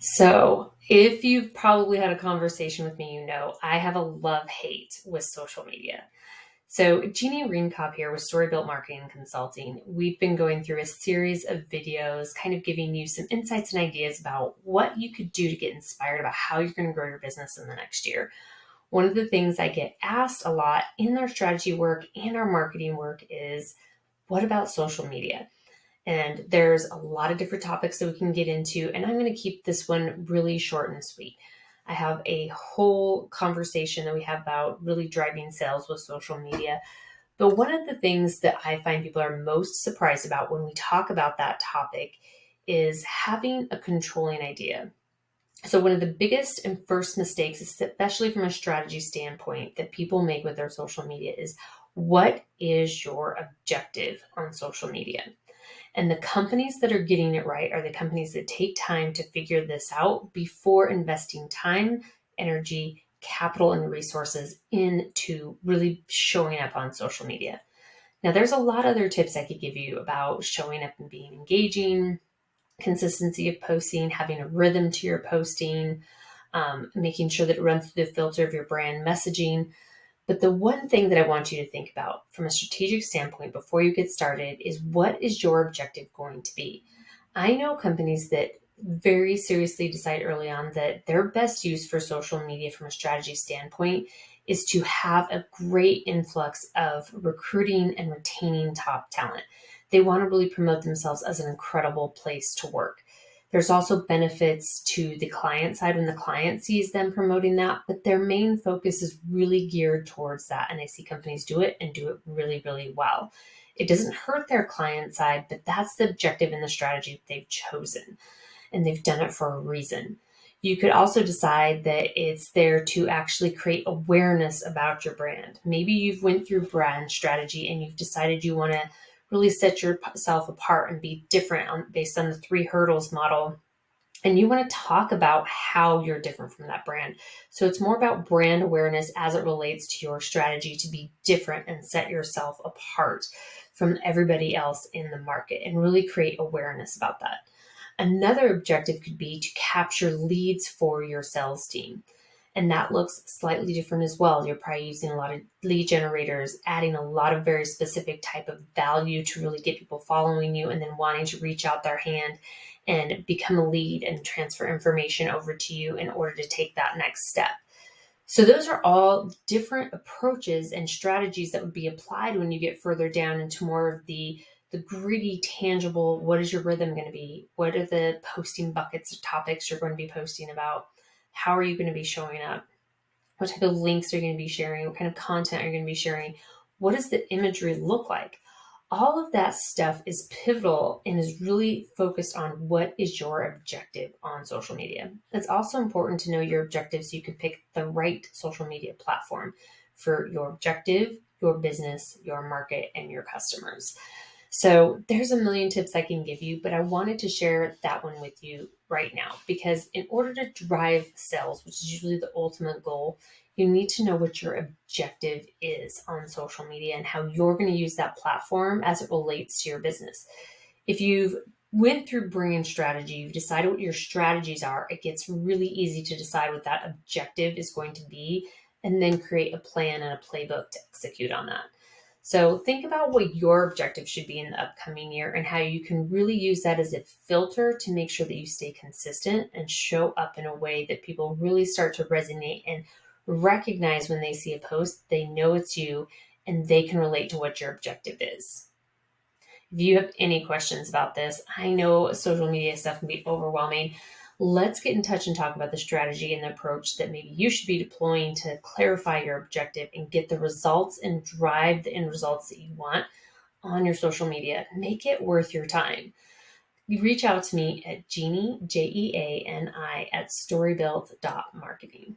So, if you've probably had a conversation with me, I have a love-hate with social media. So, Jeannie Reenkop here with Storybuilt Marketing and Consulting. We've been going through a series of videos, kind of giving you some insights and ideas about what you could do to get inspired about how you're going to grow your business in the next year. One of the things I get asked a lot in our strategy work and our marketing work is, what about social media? And there's a lot of different topics that we can get into, and I'm going to keep this one really short and sweet. I have a whole conversation that we have about really driving sales with social media. But one of the things that I find people are most surprised about when we talk about that topic is having a controlling idea. So one of the biggest and first mistakes, especially from a strategy standpoint, that people make with their social media is, what is your objective on social media? And the companies that are getting it right are the companies that take time to figure this out before investing time, energy, capital, and resources into really showing up on social media. Now, there's a lot of other tips I could give you about showing up and being engaging, consistency of posting, having a rhythm to your posting, making sure that it runs through the filter of your brand messaging. But the one thing that I want you to think about from a strategic standpoint before you get started is, what is your objective going to be? I know companies that very seriously decide early on that their best use for social media from a strategy standpoint is to have a great influx of recruiting and retaining top talent. They want to really promote themselves as an incredible place to work. There's also benefits to the client side when the client sees them promoting that, but their main focus is really geared towards that. And I see companies do it and do it really, really well. It doesn't hurt their client side, but that's the objective and the strategy they've chosen. And they've done it for a reason. You could also decide that it's there to actually create awareness about your brand. Maybe you've went through brand strategy and you've decided you want to really set yourself apart and be different based on the 3 hurdles model. And you want to talk about how you're different from that brand. So it's more about brand awareness as it relates to your strategy to be different and set yourself apart from everybody else in the market and really create awareness about that. Another objective could be to capture leads for your sales team. And that looks slightly different as well. You're probably using a lot of lead generators, adding a lot of very specific type of value to really get people following you and then wanting to reach out their hand and become a lead and transfer information over to you in order to take that next step. So those are all different approaches and strategies that would be applied when you get further down into more of the gritty, tangible, what is your rhythm going to be? What are the posting buckets or topics you're going to be posting about? How are you going to be showing up? What type of links are you going to be sharing? What kind of content are you going to be sharing? What does the imagery look like? All of that stuff is pivotal and is really focused on what is your objective on social media. It's also important to know your objectives so you can pick the right social media platform for your objective, your business, your market, and your customers. So there's a million tips I can give you, but I wanted to share that one with you right now because in order to drive sales, which is usually the ultimate goal, you need to know what your objective is on social media and how you're going to use that platform as it relates to your business. If you've went through brand strategy, you've decided what your strategies are, it gets really easy to decide what that objective is going to be and then create a plan and a playbook to execute on that. So think about what your objective should be in the upcoming year and how you can really use that as a filter to make sure that you stay consistent and show up in a way that people really start to resonate and recognize when they see a post, they know it's you and they can relate to what your objective is. If you have any questions about this, I know social media stuff can be overwhelming. Let's get in touch and talk about the strategy and the approach that maybe you should be deploying to clarify your objective and get the results and drive the end results that you want on your social media. Make it worth your time. You reach out to me at Jeannie, Jeani, at storybuilt.marketing.